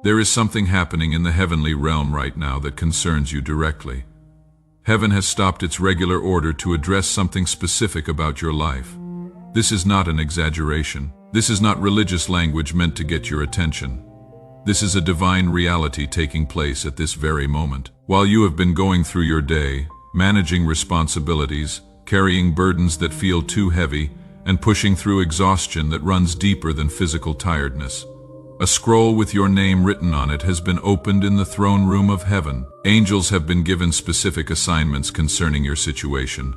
There is something happening in the heavenly realm right now that concerns you directly. Heaven has stopped its regular order to address something specific about your life. This is not an exaggeration. This is not religious language meant to get your attention. This is a divine reality taking place at this very moment. While you have been going through your day, managing responsibilities, carrying burdens that feel too heavy, and pushing through exhaustion that runs deeper than physical tiredness, a scroll with your name written on it has been opened in the throne room of heaven. Angels have been given specific assignments concerning your situation.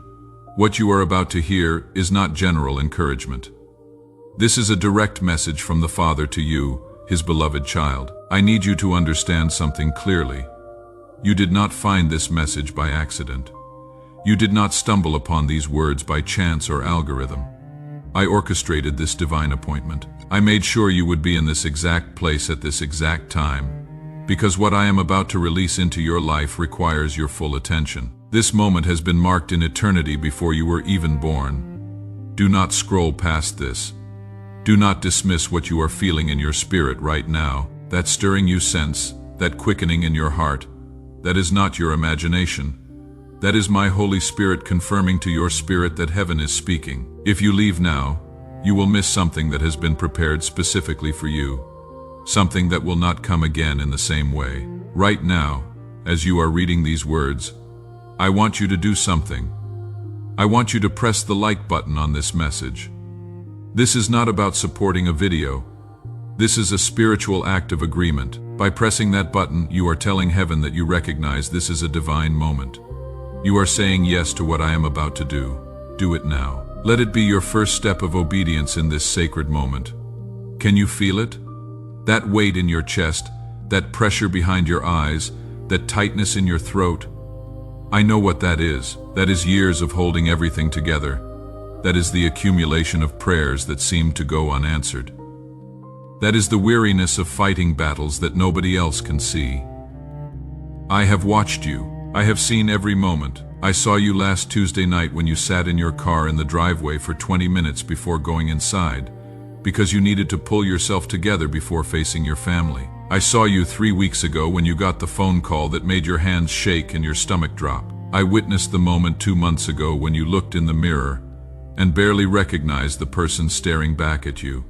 What you are about to hear is not general encouragement. This is a direct message from the Father to you, His beloved child. I need you to understand something clearly. You did not find this message by accident. You did not stumble upon these words by chance or algorithm. I orchestrated this divine appointment. I made sure you would be in this exact place at this exact time, because what I am about to release into your life requires your full attention. This moment has been marked in eternity before you were even born. Do not scroll past this. Do not dismiss what you are feeling in your spirit right now, that stirring you sense, that quickening in your heart. That is not your imagination. That is my Holy Spirit confirming to your spirit that heaven is speaking. If you leave now, you will miss something that has been prepared specifically for you, something that will not come again in the same way. Right now, as you are reading these words, I want you to do something. I want you to press the like button on this message. This is not about supporting a video. This is a spiritual act of agreement. By pressing that button, you are telling heaven that you recognize this is a divine moment. You are saying yes to what I am about to do. Do it now. Let it be your first step of obedience in this sacred moment. Can you feel it? That weight in your chest, that pressure behind your eyes, that tightness in your throat. I know what that is. That is years of holding everything together. That is the accumulation of prayers that seem to go unanswered. That is the weariness of fighting battles that nobody else can see. I have watched you. I have seen every moment. I saw you last Tuesday night when you sat in your car in the driveway for 20 minutes before going inside, because you needed to pull yourself together before facing your family. I saw you 3 weeks ago when you got the phone call that made your hands shake and your stomach drop. I witnessed the moment 2 months ago when you looked in the mirror and barely recognized the person staring back at you.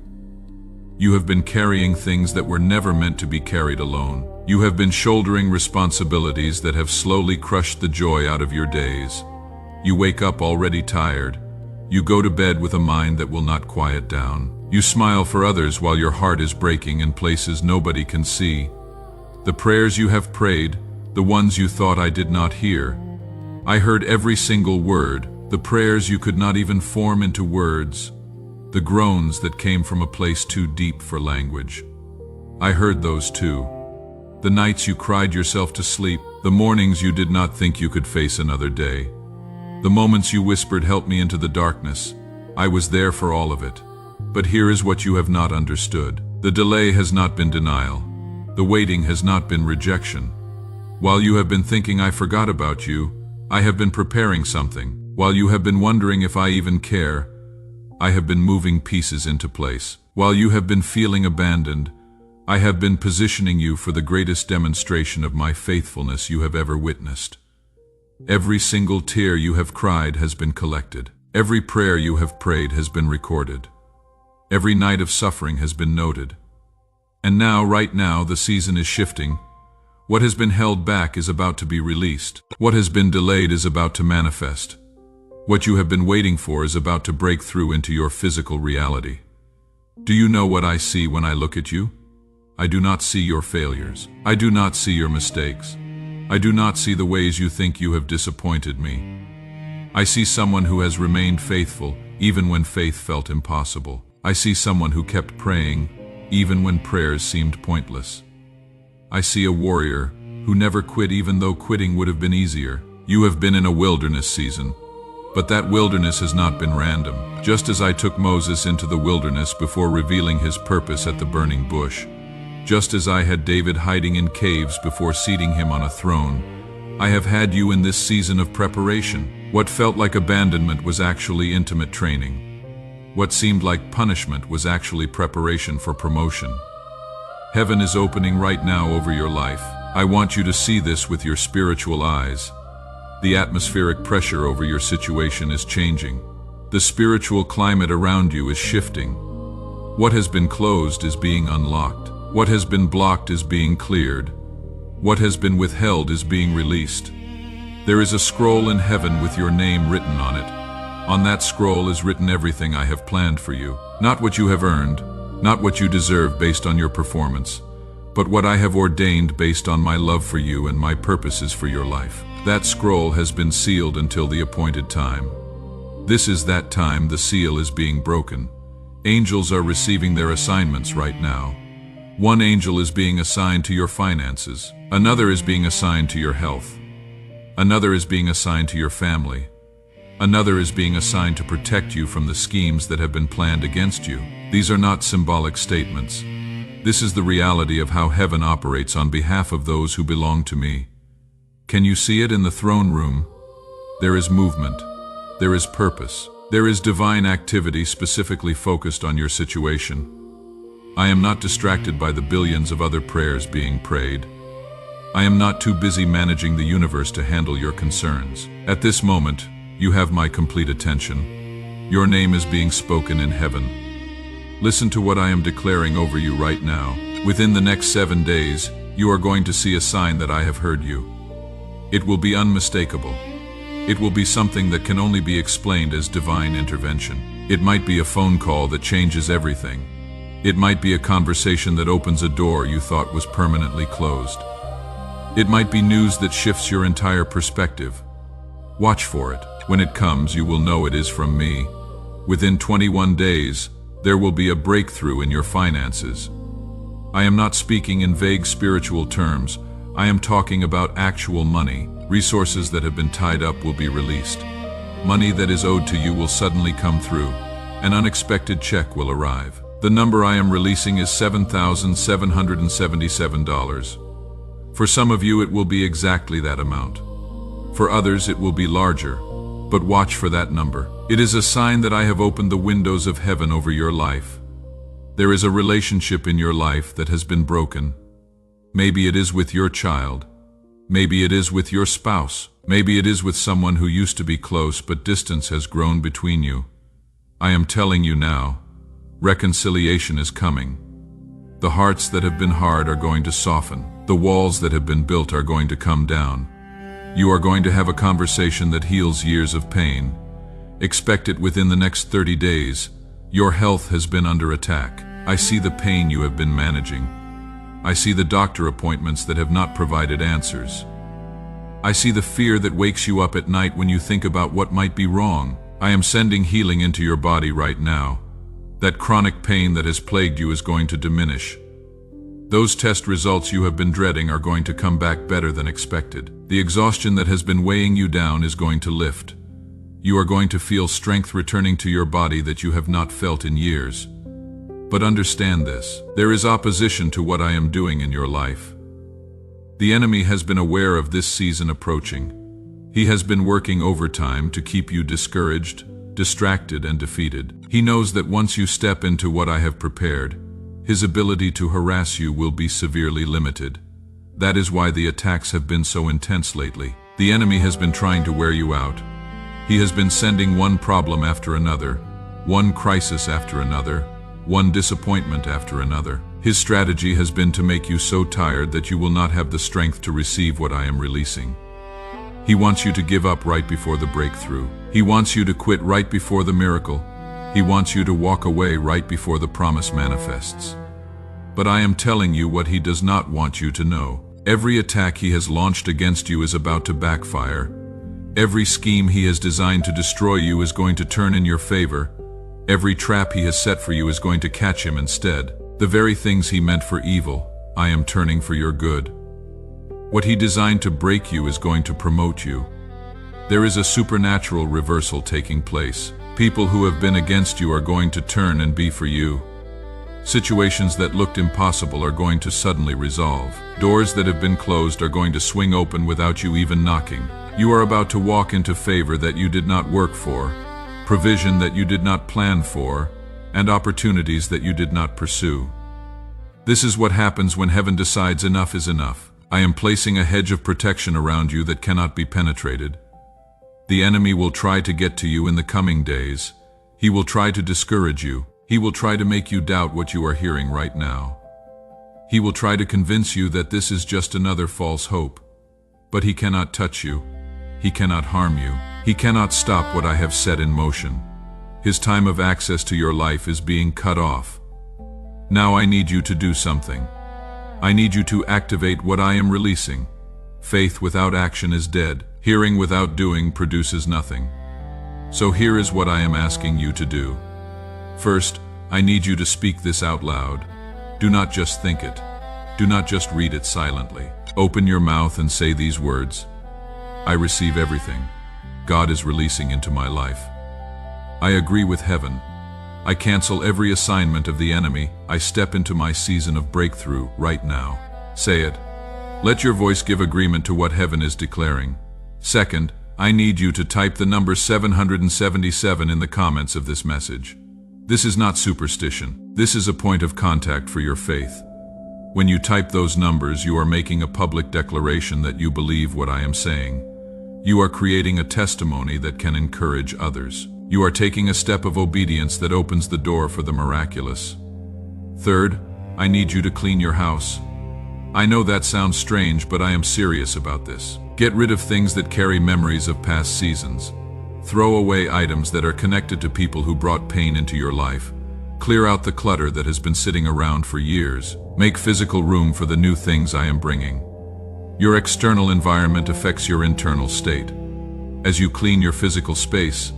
You have been carrying things that were never meant to be carried alone. You have been shouldering responsibilities that have slowly crushed the joy out of your days. You wake up already tired. You go to bed with a mind that will not quiet down. You smile for others while your heart is breaking in places nobody can see. The prayers you have prayed, the ones you thought I did not hear. I heard every single word, the prayers you could not even form into words. The groans that came from a place too deep for language. I heard those too. The nights you cried yourself to sleep, the mornings you did not think you could face another day. The moments you whispered, "Help me," into the darkness. I was there for all of it. But here is what you have not understood. The delay has not been denial. The waiting has not been rejection. While you have been thinking I forgot about you, I have been preparing something. While you have been wondering if I even care, I have been moving pieces into place. While you have been feeling abandoned, I have been positioning you for the greatest demonstration of my faithfulness you have ever witnessed. Every single tear you have cried has been collected. Every prayer you have prayed has been recorded. Every night of suffering has been noted. And now, right now, the season is shifting. What has been held back is about to be released. What has been delayed is about to manifest. What you have been waiting for is about to break through into your physical reality. Do you know what I see when I look at you? I do not see your failures. I do not see your mistakes. I do not see the ways you think you have disappointed me. I see someone who has remained faithful even when faith felt impossible. I see someone who kept praying even when prayers seemed pointless. I see a warrior who never quit even though quitting would have been easier. You have been in a wilderness season, but that wilderness has not been random. Just as I took Moses into the wilderness before revealing his purpose at the burning bush, just as I had David hiding in caves before seating him on a throne, I have had you in this season of preparation. What felt like abandonment was actually intimate training. What seemed like punishment was actually preparation for promotion. Heaven is opening right now over your life. I want you to see this with your spiritual eyes. The atmospheric pressure over your situation is changing. The spiritual climate around you is shifting. What has been closed is being unlocked. What has been blocked is being cleared. What has been withheld is being released. There is a scroll in heaven with your name written on it. On that scroll is written everything I have planned for you. Not what you have earned, not what you deserve based on your performance, but what I have ordained based on my love for you and my purposes for your life. That scroll has been sealed until the appointed time. This is that time the seal is being broken. Angels are receiving their assignments right now. One angel is being assigned to your finances. Another is being assigned to your health. Another is being assigned to your family. Another is being assigned to protect you from the schemes that have been planned against you. These are not symbolic statements. This is the reality of how heaven operates on behalf of those who belong to me. Can you see it in the throne room? There is movement. There is purpose. There is divine activity specifically focused on your situation. I am not distracted by the billions of other prayers being prayed. I am not too busy managing the universe to handle your concerns. At this moment, you have my complete attention. Your name is being spoken in heaven. Listen to what I am declaring over you right now. Within the next 7 days, you are going to see a sign that I have heard you. It will be unmistakable. It will be something that can only be explained as divine intervention. It might be a phone call that changes everything. It might be a conversation that opens a door you thought was permanently closed. It might be news that shifts your entire perspective. Watch for it. When it comes, you will know it is from me. Within 21 days, there will be a breakthrough in your finances. I am not speaking in vague spiritual terms. I am talking about actual money. Resources that have been tied up will be released. Money that is owed to you will suddenly come through. An unexpected check will arrive. The number I am releasing is $7,777. For some of you, it will be exactly that amount. For others, it will be larger. But watch for that number. It is a sign that I have opened the windows of heaven over your life. There is a relationship in your life that has been broken. Maybe it is with your child. Maybe it is with your spouse. Maybe it is with someone who used to be close, but distance has grown between you. I am telling you now, reconciliation is coming. The hearts that have been hard are going to soften. The walls that have been built are going to come down. You are going to have a conversation that heals years of pain. Expect it within the next 30 days. Your health has been under attack. I see the pain you have been managing. I see the doctor appointments that have not provided answers. I see the fear that wakes you up at night when you think about what might be wrong. I am sending healing into your body right now. That chronic pain that has plagued you is going to diminish. Those test results you have been dreading are going to come back better than expected. The exhaustion that has been weighing you down is going to lift. You are going to feel strength returning to your body that you have not felt in years. But understand this, there is opposition to what I am doing in your life. The enemy has been aware of this season approaching. He has been working overtime to keep you discouraged, distracted, and defeated. He knows that once you step into what I have prepared, his ability to harass you will be severely limited. That is why the attacks have been so intense lately. The enemy has been trying to wear you out. He has been sending one problem after another, one crisis after another, one disappointment after another. His strategy has been to make you so tired that you will not have the strength to receive what I am releasing. He wants you to give up right before the breakthrough. He wants you to quit right before the miracle. He wants you to walk away right before the promise manifests. But I am telling you what he does not want you to know. Every attack he has launched against you is about to backfire. Every scheme he has designed to destroy you is going to turn in your favor. Every trap he has set for you is going to catch him instead. The very things he meant for evil, I am turning for your good. What he designed to break you is going to promote you. There is a supernatural reversal taking place. People who have been against you are going to turn and be for you. Situations that looked impossible are going to suddenly resolve. Doors that have been closed are going to swing open without you even knocking. You are about to walk into favor that you did not work for, provision that you did not plan for, and opportunities that you did not pursue. This is what happens when heaven decides enough is enough. I am placing a hedge of protection around you that cannot be penetrated. The enemy will try to get to you in the coming days. He will try to discourage you. He will try to make you doubt what you are hearing right now. He will try to convince you that this is just another false hope. But he cannot touch you. He cannot harm you. He cannot stop what I have set in motion. His time of access to your life is being cut off. Now I need you to do something. I need you to activate what I am releasing. Faith without action is dead. Hearing without doing produces nothing. So here is what I am asking you to do. First, I need you to speak this out loud. Do not just think it. Do not just read it silently. Open your mouth and say these words. I receive everything God is releasing into my life. I agree with heaven. I cancel every assignment of the enemy. I step into my season of breakthrough right now. Say it. Let your voice give agreement to what heaven is declaring. Second, I need you to type the number 777 in the comments of this message. This is not superstition. This is a point of contact for your faith. When you type those numbers, you are making a public declaration that you believe what I am saying. You are creating a testimony that can encourage others. You are taking a step of obedience that opens the door for the miraculous. Third, I need you to clean your house. I know that sounds strange, but I am serious about this. Get rid of things that carry memories of past seasons. Throw away items that are connected to people who brought pain into your life. Clear out the clutter that has been sitting around for years. Make physical room for the new things I am bringing. Your external environment affects your internal state. As you clean your physical space,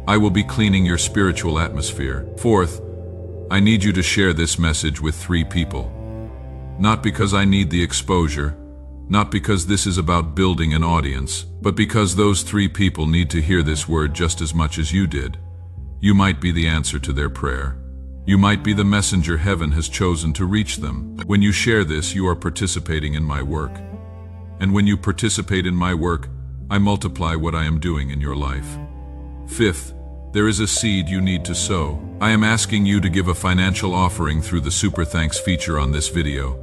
I will be cleaning your spiritual atmosphere. Fourth, I need you to share this message with 3 people. Not because I need the exposure, not because this is about building an audience, but because those 3 people need to hear this word just as much as you did. You might be the answer to their prayer. You might be the messenger heaven has chosen to reach them. When you share this, you are participating in my work. And when you participate in my work, I multiply what I am doing in your life. Fifth, there is a seed you need to sow. I am asking you to give a financial offering through the Super Thanks feature on this video.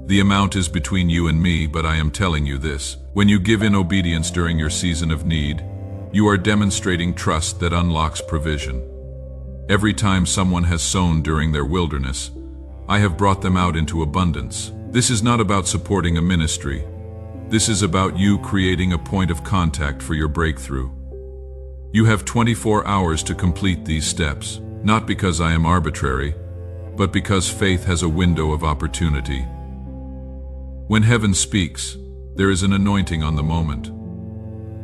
The amount is between you and me, but I am telling you this. When you give in obedience during your season of need, you are demonstrating trust that unlocks provision. Every time someone has sown during their wilderness, I have brought them out into abundance. This is not about supporting a ministry. This is about you creating a point of contact for your breakthrough. You have 24 hours to complete these steps, not because I am arbitrary, but because faith has a window of opportunity. When heaven speaks, there is an anointing on the moment.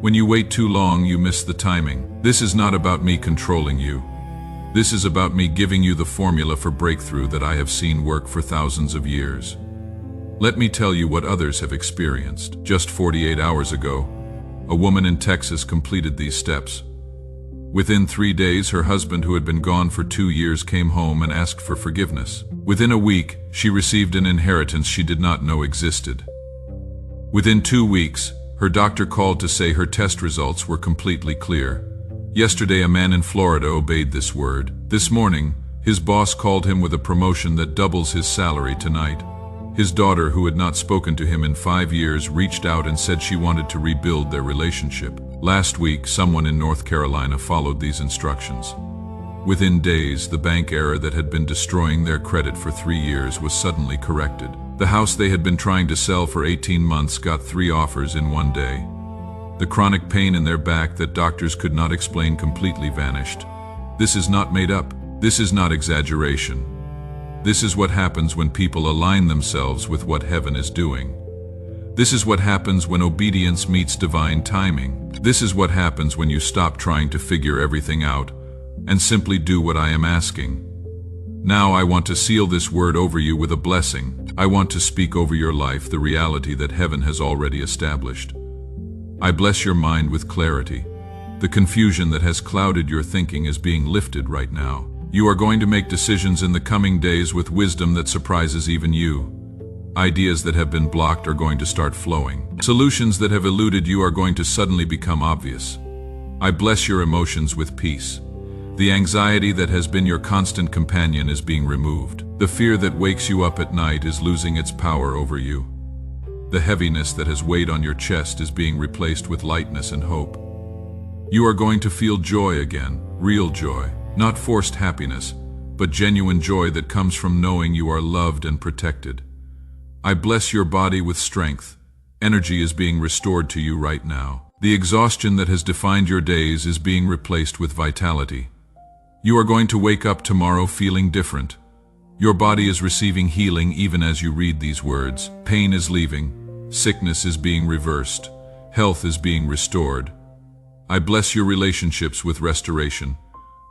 When you wait too long, you miss the timing. This is not about me controlling you. This is about me giving you the formula for breakthrough that I have seen work for thousands of years. Let me tell you what others have experienced. Just 48 hours ago, a woman in Texas completed these steps. Within 3 days, her husband, who had been gone for 2 years, came home and asked for forgiveness. Within a week, she received an inheritance she did not know existed. Within 2 weeks, her doctor called to say her test results were completely clear. Yesterday, a man in Florida obeyed this word. This morning, his boss called him with a promotion that doubles his salary tonight. His daughter, who had not spoken to him in 5 years, reached out and said she wanted to rebuild their relationship. Last week, someone in North Carolina followed these instructions. Within days, the bank error that had been destroying their credit for 3 years was suddenly corrected. The house they had been trying to sell for 18 months got 3 offers in 1 day. The chronic pain in their back that doctors could not explain completely vanished. This is not made up. This is not exaggeration. This is what happens when people align themselves with what heaven is doing. This is what happens when obedience meets divine timing. This is what happens when you stop trying to figure everything out and simply do what I am asking. Now I want to seal this word over you with a blessing. I want to speak over your life the reality that heaven has already established. I bless your mind with clarity. The confusion that has clouded your thinking is being lifted right now. You are going to make decisions in the coming days with wisdom that surprises even you. Ideas that have been blocked are going to start flowing. Solutions that have eluded you are going to suddenly become obvious. I bless your emotions with peace. The anxiety that has been your constant companion is being removed. The fear that wakes you up at night is losing its power over you. The heaviness that has weighed on your chest is being replaced with lightness and hope. You are going to feel joy again, real joy, not forced happiness, but genuine joy that comes from knowing you are loved and protected. I bless your body with strength. Energy is being restored to you right now. The exhaustion that has defined your days is being replaced with vitality. You are going to wake up tomorrow feeling different. Your body is receiving healing even as you read these words. Pain is leaving. Sickness is being reversed. Health is being restored. I bless your relationships with restoration.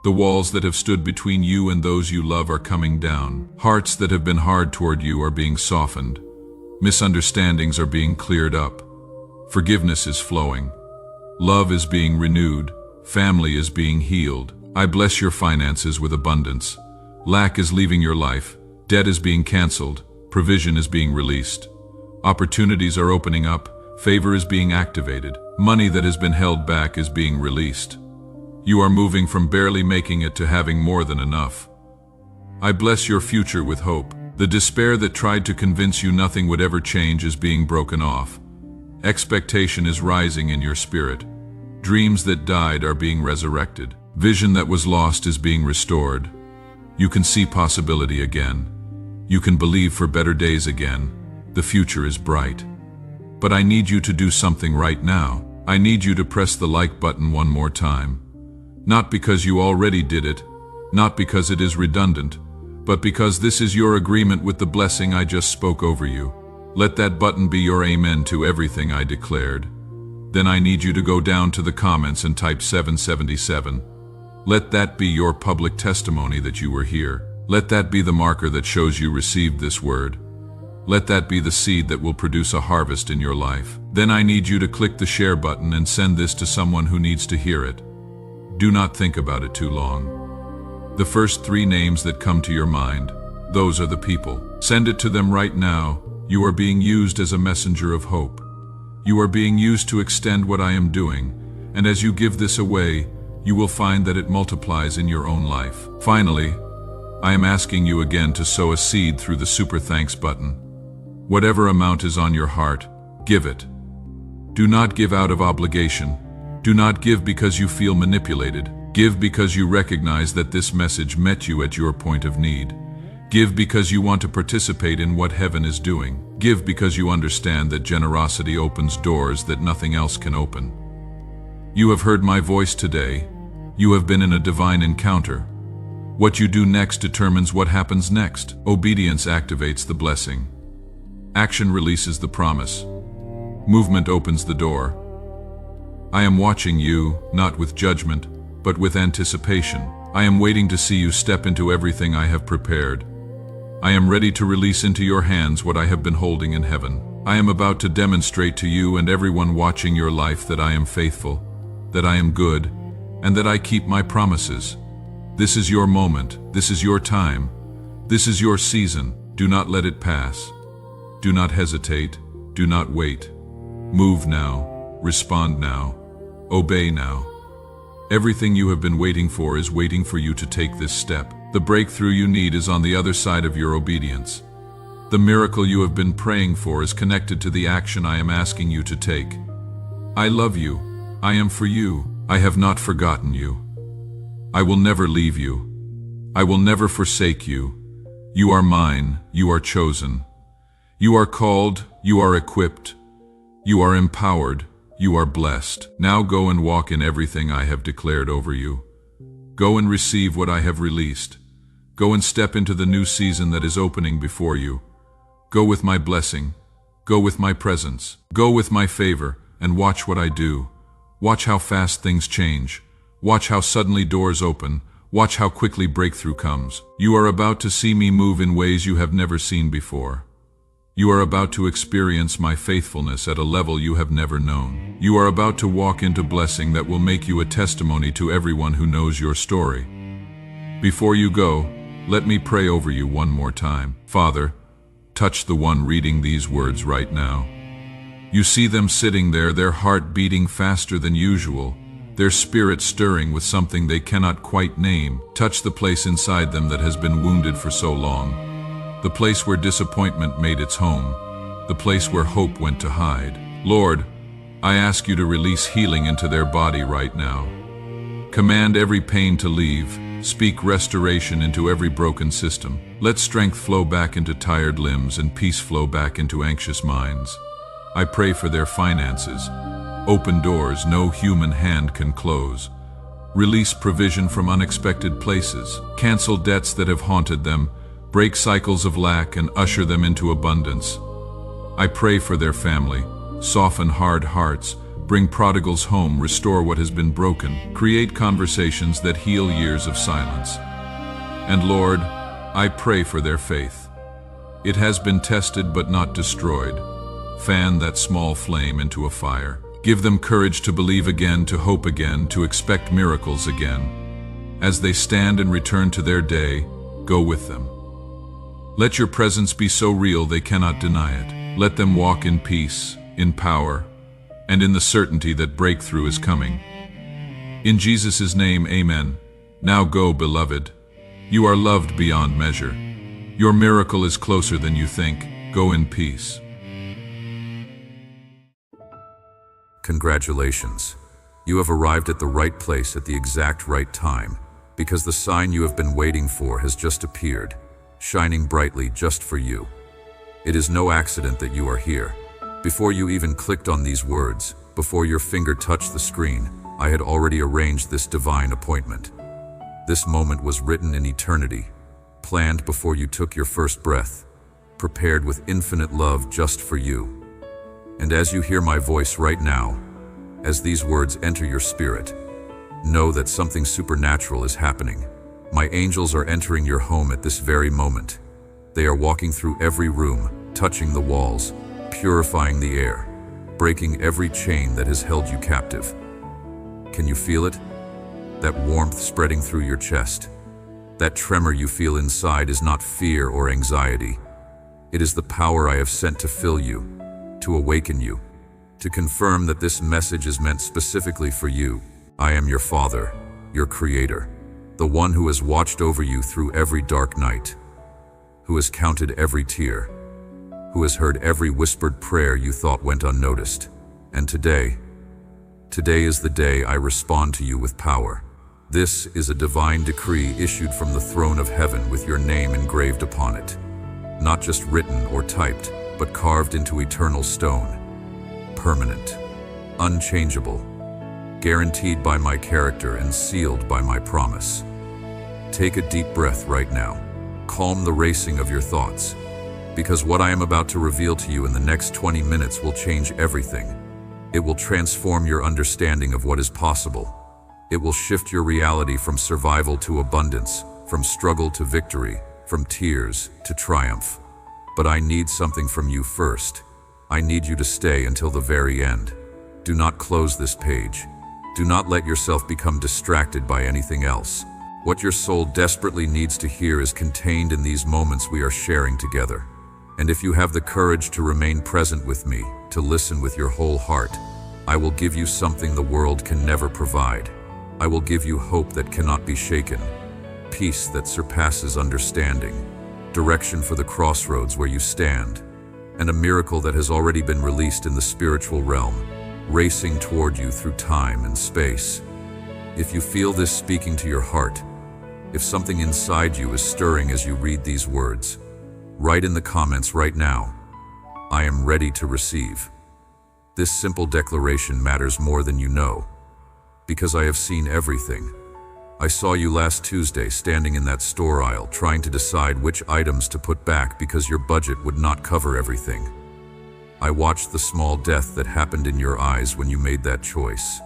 The walls that have stood between you and those you love are coming down. Hearts that have been hard toward you are being softened. Misunderstandings are being cleared up. Forgiveness is flowing. Love is being renewed. Family is being healed. I bless your finances with abundance. Lack is leaving your life. Debt is being canceled. Provision is being released. Opportunities are opening up. Favor is being activated. Money that has been held back is being released. You are moving from barely making it to having more than enough. I bless your future with hope. The despair that tried to convince you nothing would ever change is being broken off. Expectation is rising in your spirit. Dreams that died are being resurrected. Vision that was lost is being restored. You can see possibility again. You can believe for better days again. The future is bright. But I need you to do something right now. I need you to press the like button one more time. Not because you already did it, not because it is redundant, but because this is your agreement with the blessing I just spoke over you. Let that button be your amen to everything I declared. Then I need you to go down to the comments and type 777. Let that be your public testimony that you were here. Let that be the marker that shows you received this word. Let that be the seed that will produce a harvest in your life. Then I need you to click the share button and send this to someone who needs to hear it. Do not think about it too long. The first 3 names that come to your mind, those are the people. Send it to them right now. You are being used as a messenger of hope. You are being used to extend what I am doing, and as you give this away, you will find that it multiplies in your own life. Finally, I am asking you again to sow a seed through the super thanks button. Whatever amount is on your heart, give it. Do not give out of obligation. Do not give because you feel manipulated. Give because you recognize that this message met you at your point of need. Give because you want to participate in what heaven is doing. Give because you understand that generosity opens doors that nothing else can open. You have heard my voice today. You have been in a divine encounter. What you do next determines what happens next. Obedience activates the blessing. Action releases the promise. Movement opens the door. I am watching you, not with judgment, but with anticipation. I am waiting to see you step into everything I have prepared. I am ready to release into your hands what I have been holding in heaven. I am about to demonstrate to you and everyone watching your life that I am faithful, that I am good, and that I keep my promises. This is your moment. This is your time. This is your season. Do not let it pass. Do not hesitate. Do not wait. Move now. Respond now. Obey now. Everything you have been waiting for is waiting for you to take this step. The breakthrough you need is on the other side of your obedience. The miracle you have been praying for is connected to the action I am asking you to take. I love you. I am for you. I have not forgotten you. I will never leave you. I will never forsake you. You are mine. You are chosen. You are called. You are equipped. You are empowered. You are blessed. Now go and walk in everything I have declared over you. Go and receive what I have released. Go and step into the new season that is opening before you. Go with my blessing. Go with my presence. Go with my favor and watch what I do. Watch how fast things change. Watch how suddenly doors open. Watch how quickly breakthrough comes. You are about to see me move in ways you have never seen before. You are about to experience my faithfulness at a level you have never known. You are about to walk into blessing that will make you a testimony to everyone who knows your story. Before you go, let me pray over you one more time. Father, touch the one reading these words right now. You see them sitting there, their heart beating faster than usual, their spirit stirring with something they cannot quite name. Touch the place inside them that has been wounded for so long, the place where disappointment made its home, the place where hope went to hide. Lord, I ask you to release healing into their body right now. Command every pain to leave. Speak restoration into every broken system. Let strength flow back into tired limbs and peace flow back into anxious minds. I pray for their finances. Open doors no human hand can close. Release provision from unexpected places. Cancel debts that have haunted them. Break cycles of lack and usher them into abundance. I pray for their family. Soften hard hearts. Bring prodigals home. Restore what has been broken. Create conversations that heal years of silence. And Lord, I pray for their faith. It has been tested but not destroyed. Fan that small flame into a fire. Give them courage to believe again, to hope again, to expect miracles again. As they stand and return to their day, go with them. Let your presence be so real they cannot deny it. Let them walk in peace, in power, and in the certainty that breakthrough is coming. In Jesus' name, amen. Now go, beloved. You are loved beyond measure. Your miracle is closer than you think. Go in peace. Congratulations. You have arrived at the right place at the exact right time, because the sign you have been waiting for has just appeared, shining brightly just for you. It is no accident that you are here. Before you even clicked on these words, before your finger touched the screen, I had already arranged this divine appointment. This moment was written in eternity, planned before you took your first breath, prepared with infinite love just for you. And as you hear my voice right now, as these words enter your spirit, know that something supernatural is happening. My angels are entering your home at this very moment. They are walking through every room, touching the walls, purifying the air, breaking every chain that has held you captive. Can you feel it? That warmth spreading through your chest. That tremor you feel inside is not fear or anxiety. It is the power I have sent to fill you, to awaken you, to confirm that this message is meant specifically for you. I am your Father, your Creator, the one who has watched over you through every dark night, who has counted every tear, who has heard every whispered prayer you thought went unnoticed. And today is the day I respond to you with power. This is a divine decree issued from the throne of heaven with your name engraved upon it, not just written or typed, but carved into eternal stone, permanent, unchangeable, guaranteed by my character and sealed by my promise. Take a deep breath right now. Calm the racing of your thoughts, because what I am about to reveal to you in the next 20 minutes will change everything. It will transform your understanding of what is possible. It will shift your reality from survival to abundance, from struggle to victory, from tears to triumph. But I need something from you first. I need you to stay until the very end. Do not close this page. Do not let yourself become distracted by anything else. What your soul desperately needs to hear is contained in these moments we are sharing together. And if you have the courage to remain present with me, to listen with your whole heart, I will give you something the world can never provide. I will give you hope that cannot be shaken, peace that surpasses understanding, direction for the crossroads where you stand, and a miracle that has already been released in the spiritual realm, racing toward you through time and space. If you feel this speaking to your heart, if something inside you is stirring as you read these words, write in the comments right now, I am ready to receive. This simple declaration matters more than you know, because I have seen everything. I saw you last Tuesday standing in that store aisle trying to decide which items to put back because your budget would not cover everything. I watched the small death that happened in your eyes when you made that choice,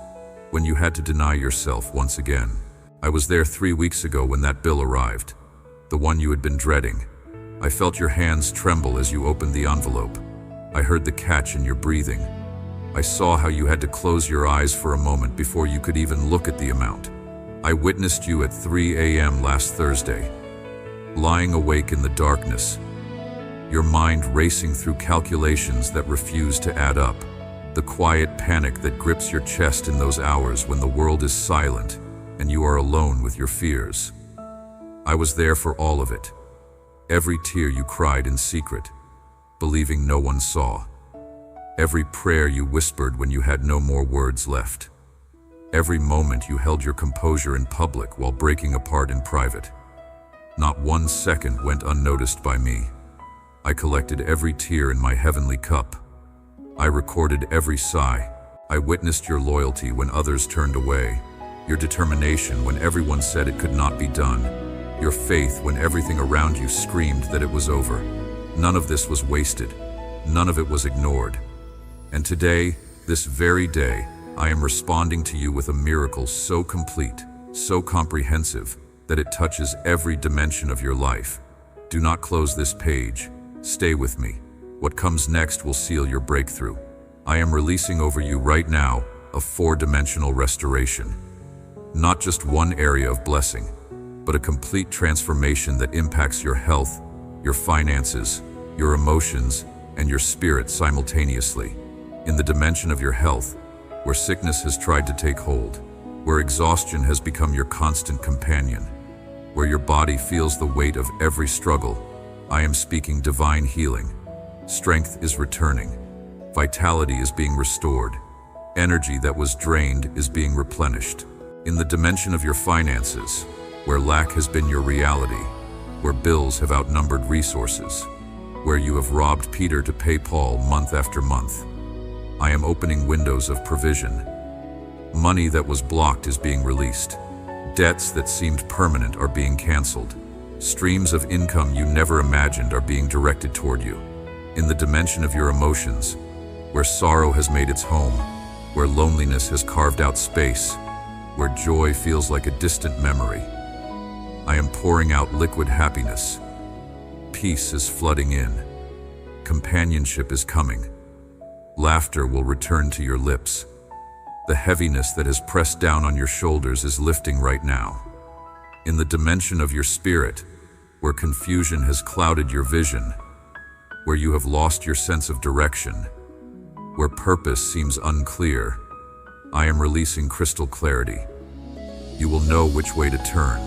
when you had to deny yourself once again. I was there 3 weeks ago when that bill arrived, the one you had been dreading. I felt your hands tremble as you opened the envelope. I heard the catch in your breathing. I saw how you had to close your eyes for a moment before you could even look at the amount. I witnessed you at 3 a.m. last Thursday, lying awake in the darkness, your mind racing through calculations that refused to add up. The quiet panic that grips your chest in those hours when the world is silent and you are alone with your fears. I was there for all of it. Every tear you cried in secret, believing no one saw. Every prayer you whispered when you had no more words left. Every moment you held your composure in public while breaking apart in private. Not 1 second went unnoticed by me. I collected every tear in my heavenly cup. I recorded every sigh. I witnessed your loyalty when others turned away, your determination when everyone said it could not be done, your faith when everything around you screamed that it was over. None of this was wasted. None of it was ignored. And today, this very day, I am responding to you with a miracle so complete, so comprehensive, that it touches every dimension of your life. Do not close this page. Stay with me. What comes next will seal your breakthrough. I am releasing over you right now a 4-dimensional restoration. Not just one area of blessing, but a complete transformation that impacts your health, your finances, your emotions, and your spirit simultaneously. In the dimension of your health, where sickness has tried to take hold, where exhaustion has become your constant companion, where your body feels the weight of every struggle, I am speaking divine healing. Strength is returning. Vitality is being restored. Energy that was drained is being replenished. In the dimension of your finances, where lack has been your reality, where bills have outnumbered resources, where you have robbed Peter to pay Paul month after month, I am opening windows of provision. Money that was blocked is being released. Debts that seemed permanent are being canceled. Streams of income you never imagined are being directed toward you. In the dimension of your emotions, where sorrow has made its home, where loneliness has carved out space, where joy feels like a distant memory, I am pouring out liquid happiness. Peace is flooding in. Companionship is coming. Laughter will return to your lips. The heaviness that has pressed down on your shoulders is lifting right now. In the dimension of your spirit, where confusion has clouded your vision, where you have lost your sense of direction, where purpose seems unclear, I am releasing crystal clarity. You will know which way to turn.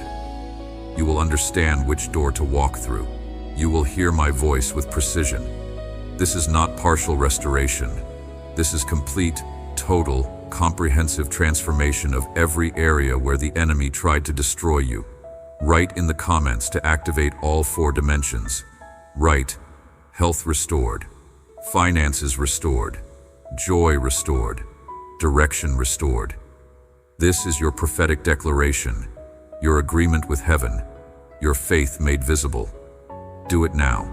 You will understand which door to walk through. You will hear my voice with precision. This is not partial restoration. This is complete, total, comprehensive transformation of every area where the enemy tried to destroy you. Write in the comments to activate all 4 dimensions. Write, health restored, finances restored, joy restored, direction restored. This is your prophetic declaration, your agreement with heaven, your faith made visible. Do it now.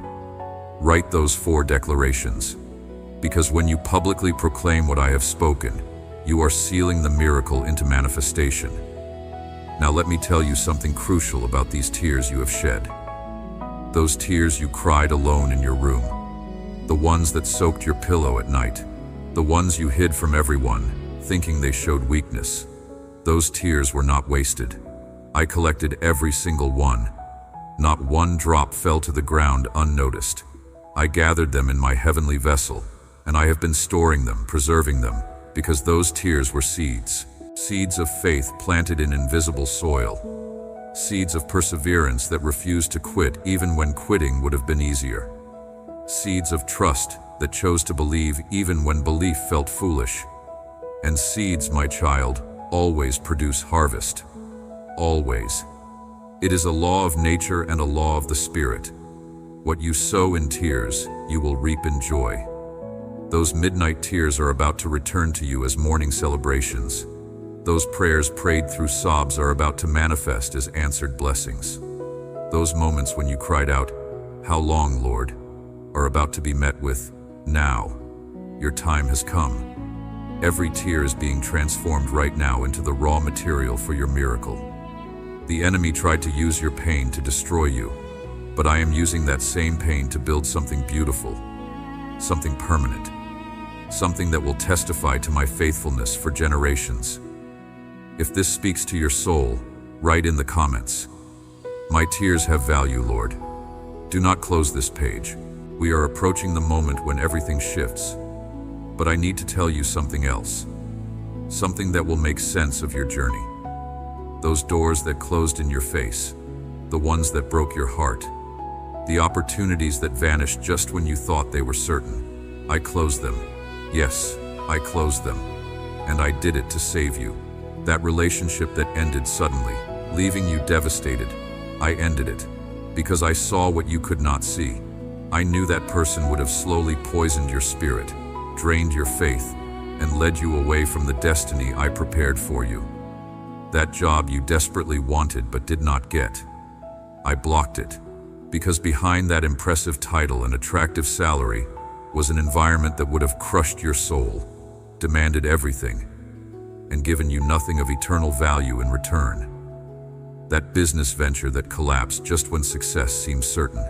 Write those 4 declarations, because when you publicly proclaim what I have spoken, you are sealing the miracle into manifestation. Now let me tell you something crucial about these tears you have shed. Those tears you cried alone in your room, the ones that soaked your pillow at night, the ones you hid from everyone, thinking they showed weakness. Those tears were not wasted. I collected every single one. Not one drop fell to the ground unnoticed. I gathered them in my heavenly vessel, and I have been storing them, preserving them, because those tears were seeds. Seeds of faith planted in invisible soil. Seeds of perseverance that refused to quit even when quitting would have been easier. Seeds of trust that chose to believe even when belief felt foolish. And seeds, my child, always produce harvest. Always. It is a law of nature and a law of the Spirit. What you sow in tears, you will reap in joy. Those midnight tears are about to return to you as morning celebrations. Those prayers prayed through sobs are about to manifest as answered blessings. Those moments when you cried out, "How long, Lord?" are about to be met with, "Now. Your time has come." Every tear is being transformed right now into the raw material for your miracle. The enemy tried to use your pain to destroy you, but I am using that same pain to build something beautiful, something permanent, something that will testify to my faithfulness for generations. If this speaks to your soul, write in the comments, "My tears have value, Lord." Do not close this page. We are approaching the moment when everything shifts. But I need to tell you something else. Something that will make sense of your journey. Those doors that closed in your face, the ones that broke your heart, the opportunities that vanished just when you thought they were certain. I closed them. Yes, I closed them. And I did it to save you. That relationship that ended suddenly, leaving you devastated, I ended it because I saw what you could not see. I knew that person would have slowly poisoned your spirit, drained your faith, and led you away from the destiny I prepared for you. That job you desperately wanted but did not get. I blocked it because behind that impressive title and attractive salary was an environment that would have crushed your soul, demanded everything, and given you nothing of eternal value in return. That business venture that collapsed just when success seemed certain.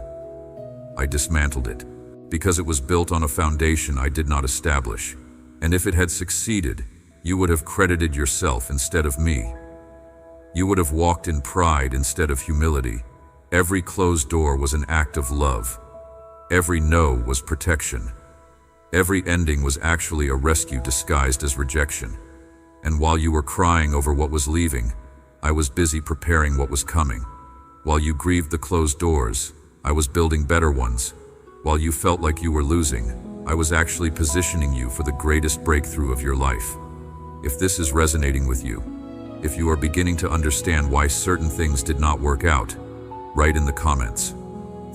I dismantled it because it was built on a foundation I did not establish, and if it had succeeded, you would have credited yourself instead of me. You would have walked in pride instead of humility. Every closed door was an act of love. Every no was protection. Every ending was actually a rescue disguised as rejection. And while you were crying over what was leaving, I was busy preparing what was coming. While you grieved the closed doors, I was building better ones. While you felt like you were losing, I was actually positioning you for the greatest breakthrough of your life. If this is resonating with you, if you are beginning to understand why certain things did not work out, write in the comments.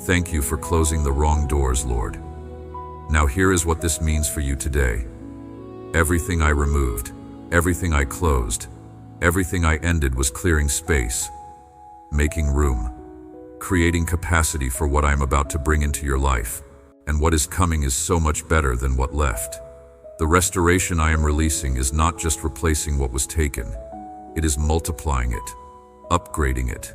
Thank you for closing the wrong doors, Lord. Now here is what this means for you today. Everything I removed, everything I closed, everything I ended was clearing space, making room, creating capacity for what I am about to bring into your life. And what is coming is so much better than what left. The restoration I am releasing is not just replacing what was taken. It is multiplying it, upgrading it,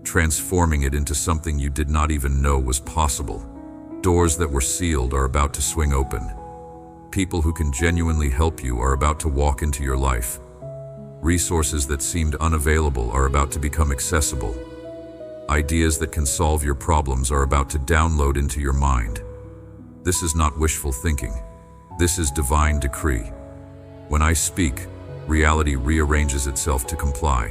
transforming it into something you did not even know was possible. Doors that were sealed are about to swing open. People who can genuinely help you are about to walk into your life. Resources that seemed unavailable are about to become accessible. Ideas that can solve your problems are about to download into your mind. This is not wishful thinking. This is divine decree. When I speak, reality rearranges itself to comply.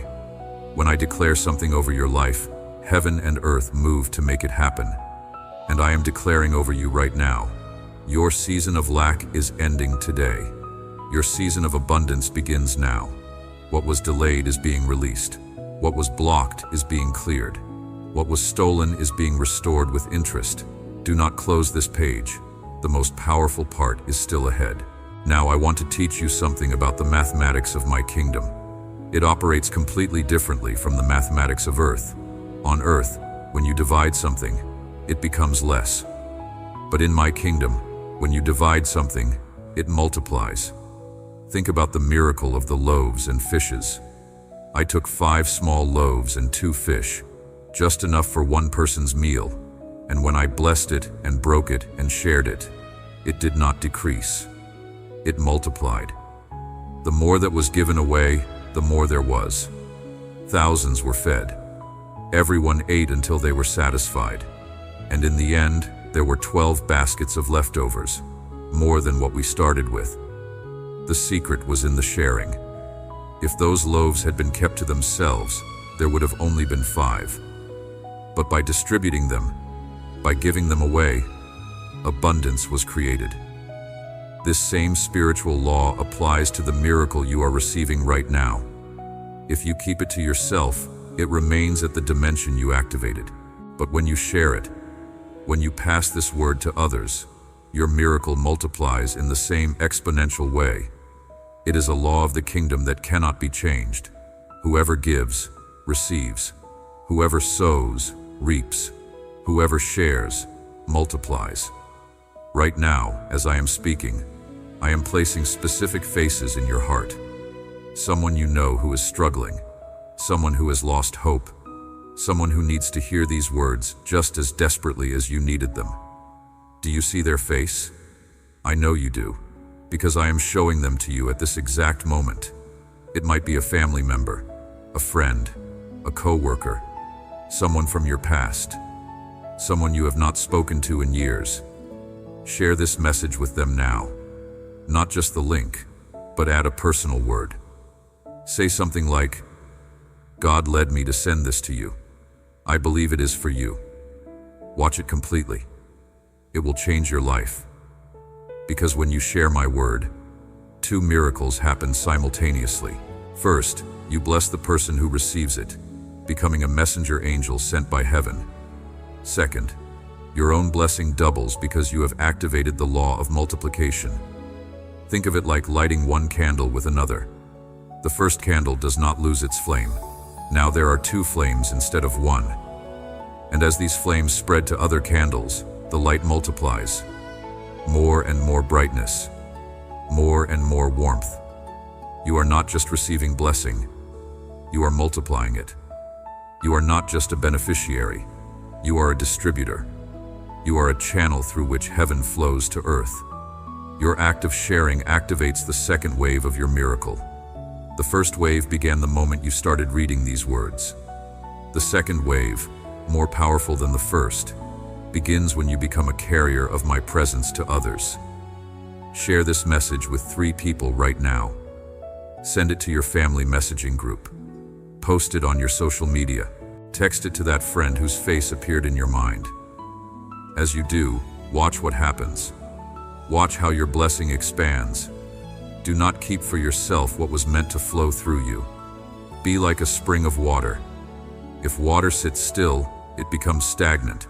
When I declare something over your life, heaven and earth move to make it happen. And I am declaring over you right now, your season of lack is ending today. Your season of abundance begins now. What was delayed is being released. What was blocked is being cleared. What was stolen is being restored with interest. Do not close this page. The most powerful part is still ahead. Now I want to teach you something about the mathematics of my kingdom. It operates completely differently from the mathematics of earth. On earth, when you divide something, it becomes less. But in my kingdom, when you divide something, it multiplies. Think about the miracle of the loaves and fishes. I took 5 small loaves and 2 fish, just enough for one person's meal, and when I blessed it and broke it and shared it, it did not decrease. It multiplied. The more that was given away, the more there was. Thousands were fed. Everyone ate until they were satisfied. And in the end, there were 12 baskets of leftovers, more than what we started with. The secret was in the sharing. If those loaves had been kept to themselves, there would have only been 5. But by distributing them, by giving them away, abundance was created. This same spiritual law applies to the miracle you are receiving right now. If you keep it to yourself, it remains at the dimension you activated. But when you share it, when you pass this word to others, your miracle multiplies in the same exponential way. It is a law of the kingdom that cannot be changed. Whoever gives, receives. Whoever sows, reaps. Whoever shares, multiplies. Right now, as I am speaking, I am placing specific faces in your heart. Someone you know who is struggling. Someone who has lost hope. Someone who needs to hear these words just as desperately as you needed them. Do you see their face? I know you do, because I am showing them to you at this exact moment. It might be a family member, a friend, a co-worker, someone from your past, someone you have not spoken to in years. Share this message with them now. not just the link, but add a personal word. Say something like, "God led me to send this to you. I believe it is for you." Watch it completely. It will change your life. Because when you share my word, two miracles happen simultaneously. First, you bless the person who receives it, becoming a messenger angel sent by heaven. Second, your own blessing doubles because you have activated the law of multiplication. Think of it like lighting one candle with another. The first candle does not lose its flame. Now there are two flames instead of one. And as these flames spread to other candles, the light multiplies. More and more brightness, more and more warmth. You are not just receiving blessing, you are multiplying it. You are not just a beneficiary, you are a distributor. You are a channel through which heaven flows to earth. Your act of sharing activates the second wave of your miracle. The first wave began the moment you started reading these words. The second wave, more powerful than the first, begins when you become a carrier of my presence to others. Share this message with 3 people right now. Send it to your family messaging group. Post it on your social media. Text it to that friend whose face appeared in your mind. As you do, watch what happens. Watch how your blessing expands. Do not keep for yourself what was meant to flow through you. Be like a spring of water. If water sits still, it becomes stagnant.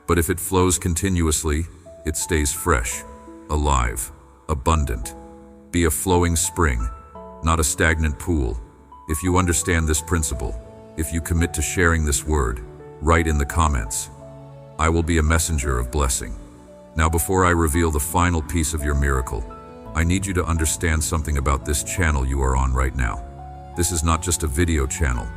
But if it flows continuously, it stays fresh, alive, abundant. Be a flowing spring, not a stagnant pool. If you understand this principle, if you commit to sharing this word, write in the comments, "I will be a messenger of blessing." Now, before I reveal the final piece of your miracle, I need you to understand something about this channel you are on right now. This is not just a video channel.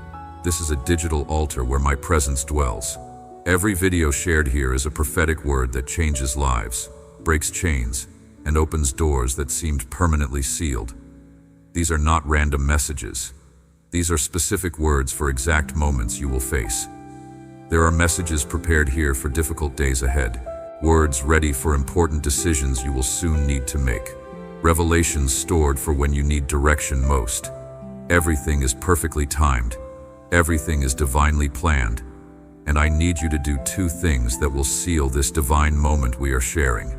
This is a digital altar where my presence dwells. Every video shared here is a prophetic word that changes lives, breaks chains, and opens doors that seemed permanently sealed. These are not random messages. These are specific words for exact moments you will face. There are messages prepared here for difficult days ahead, words ready for important decisions you will soon need to make, revelations stored for when you need direction most. Everything is perfectly timed. Everything is divinely planned. And I need you to do 2 things that will seal this divine moment we are sharing.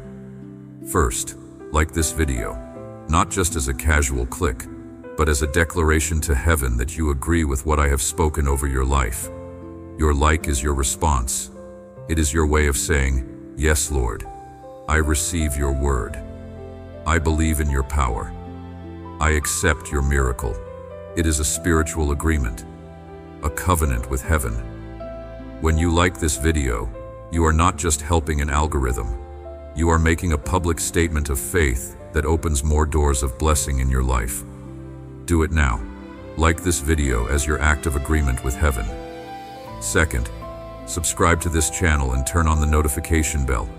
First, like this video, not just as a casual click, but as a declaration to heaven that you agree with what I have spoken over your life. Your like is your response. It is your way of saying, "Yes, Lord, I receive your word. I believe in your power. I accept your miracle." It is a spiritual agreement, a covenant with heaven. When you like this video, you are not just helping an algorithm. You are making a public statement of faith that opens more doors of blessing in your life. Do it now. Like this video as your act of agreement with heaven. Second, subscribe to this channel and turn on the notification bell.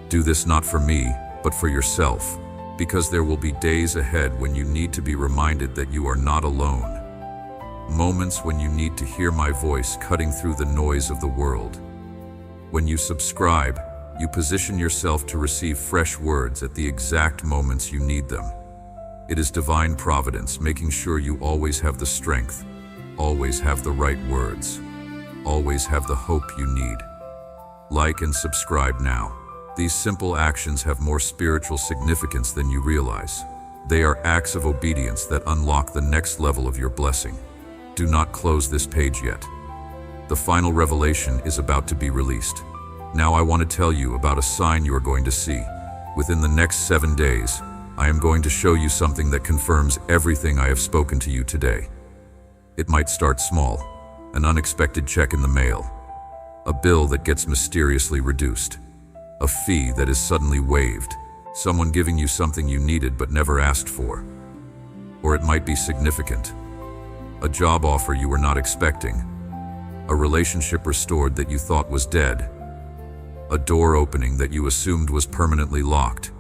Do this not for me, but for yourself, because there will be days ahead when you need to be reminded that you are not alone. Moments when you need to hear my voice cutting through the noise of the world. When you subscribe, you position yourself to receive fresh words at the exact moments you need them. It is divine providence making sure you always have the strength, always have the right words, always have the hope you need. Like and subscribe now. These simple actions have more spiritual significance than you realize. They are acts of obedience that unlock the next level of your blessing. Do not close this page yet. The final revelation is about to be released. Now I want to tell you about a sign you are going to see. Within the next 7 days, I am going to show you something that confirms everything I have spoken to you today. It might start small, an unexpected check in the mail, a bill that gets mysteriously reduced, a fee that is suddenly waived, someone giving you something you needed but never asked for. Or it might be significant. A job offer you were not expecting, a relationship restored that you thought was dead, a door opening that you assumed was permanently locked,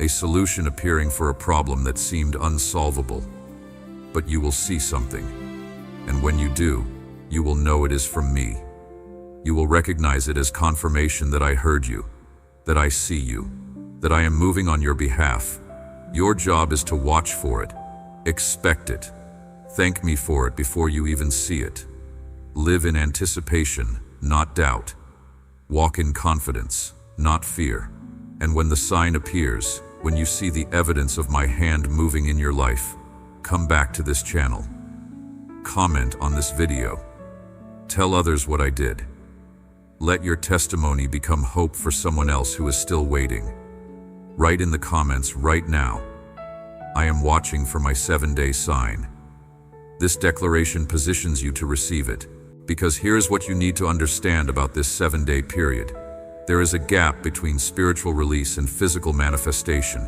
a solution appearing for a problem that seemed unsolvable. But you will see something, and when you do, you will know it is from me. You will recognize it as confirmation that I heard you, that I see you, that I am moving on your behalf, Your job is to watch for it, expect it, thank me for it before you even see it. Live in anticipation, not doubt. Walk in confidence, not fear. And when the sign appears, when you see the evidence of my hand moving in your life, come back to this channel. Comment on this video. Tell others what I did. Let your testimony become hope for someone else who is still waiting. Write in the comments right now, I am watching for my 7-day sign. This declaration positions you to receive it, because here's what you need to understand about this 7-day period. There is a gap between spiritual release and physical manifestation.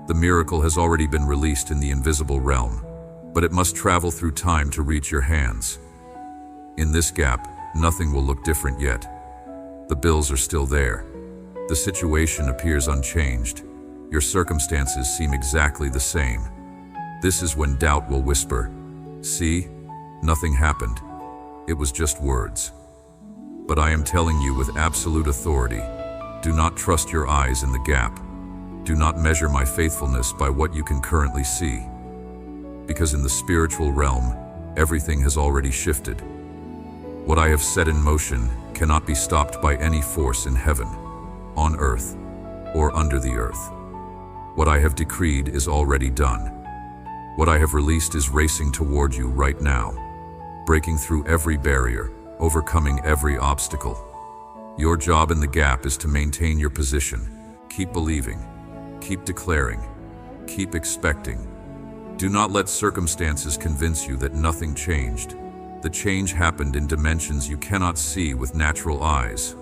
The miracle has already been released in the invisible realm, but it must travel through time to reach your hands. In this gap, nothing will look different yet. The bills are still there. The situation appears unchanged. Your circumstances seem exactly the same. This is when doubt will whisper, "See, nothing happened. It was just words." But I am telling you with absolute authority, do not trust your eyes in the gap. Do not measure my faithfulness by what you can currently see. Because in the spiritual realm, everything has already shifted. What I have set in motion cannot be stopped by any force in heaven, on earth, or under the earth. What I have decreed is already done. What I have released is racing toward you right now, breaking through every barrier, overcoming every obstacle. Your job in the gap is to maintain your position. Keep believing, keep declaring, keep expecting. Do not let circumstances convince you that nothing changed. The change happened in dimensions you cannot see with natural eyes.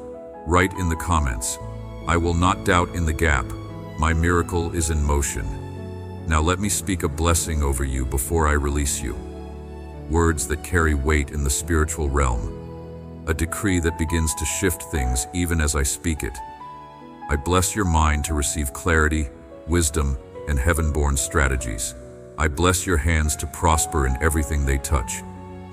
Write in the comments, I will not doubt in the gap. My miracle is in motion. Now let me speak a blessing over you before I release you. Words that carry weight in the spiritual realm. A decree that begins to shift things even as I speak it. I bless your mind to receive clarity, wisdom, and heaven-born strategies. I bless your hands to prosper in everything they touch.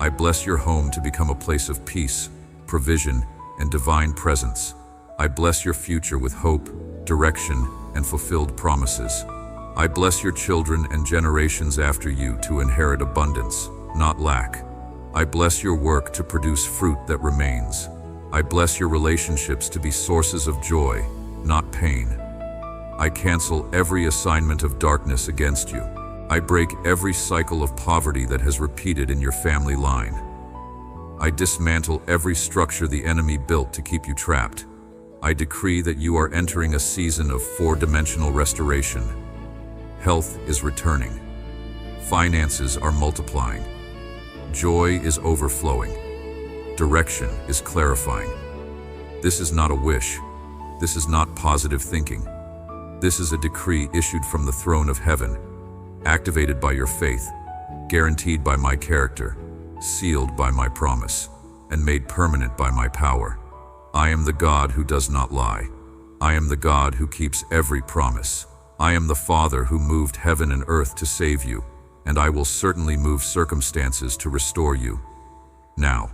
I bless your home to become a place of peace, provision, and divine presence. I bless your future with hope, direction, and fulfilled promises. I bless your children and generations after you to inherit abundance, not lack. I bless your work to produce fruit that remains. I bless your relationships to be sources of joy, not pain. I cancel every assignment of darkness against you. I break every cycle of poverty that has repeated in your family line. I dismantle every structure the enemy built to keep you trapped. I decree that you are entering a season of 4-dimensional restoration. Health is returning. Finances are multiplying. Joy is overflowing. Direction is clarifying. This is not a wish. This is not positive thinking. This is a decree issued from the throne of heaven, activated by your faith, guaranteed by my character, sealed by my promise, and made permanent by my power. I am the God who does not lie. I am the God who keeps every promise. I am the Father who moved heaven and earth to save you, and I will certainly move circumstances to restore you. Now,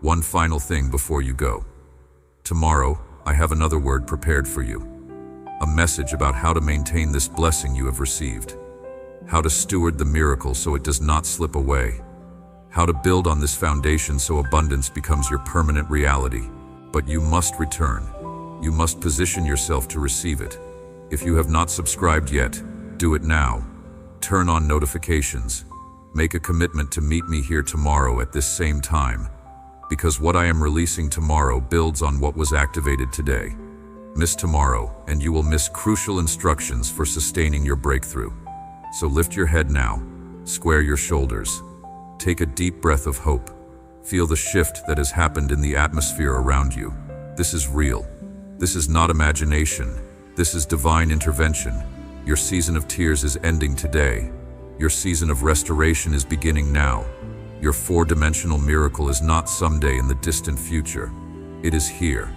one final thing before you go. Tomorrow, I have another word prepared for you. A message about how to maintain this blessing you have received. How to steward the miracle so it does not slip away. How to build on this foundation so abundance becomes your permanent reality. But you must return. You must position yourself to receive it. If you have not subscribed yet, do it now. Turn on notifications. Make a commitment to meet me here tomorrow at this same time, because what I am releasing tomorrow builds on what was activated today. Miss tomorrow, and you will miss crucial instructions for sustaining your breakthrough. So lift your head now, square your shoulders, take a deep breath of hope. Feel the shift that has happened in the atmosphere around you. This is real. This is not imagination. This is divine intervention. Your season of tears is ending today. Your season of restoration is beginning now. Your 4-dimensional miracle is not someday in the distant future. It is here.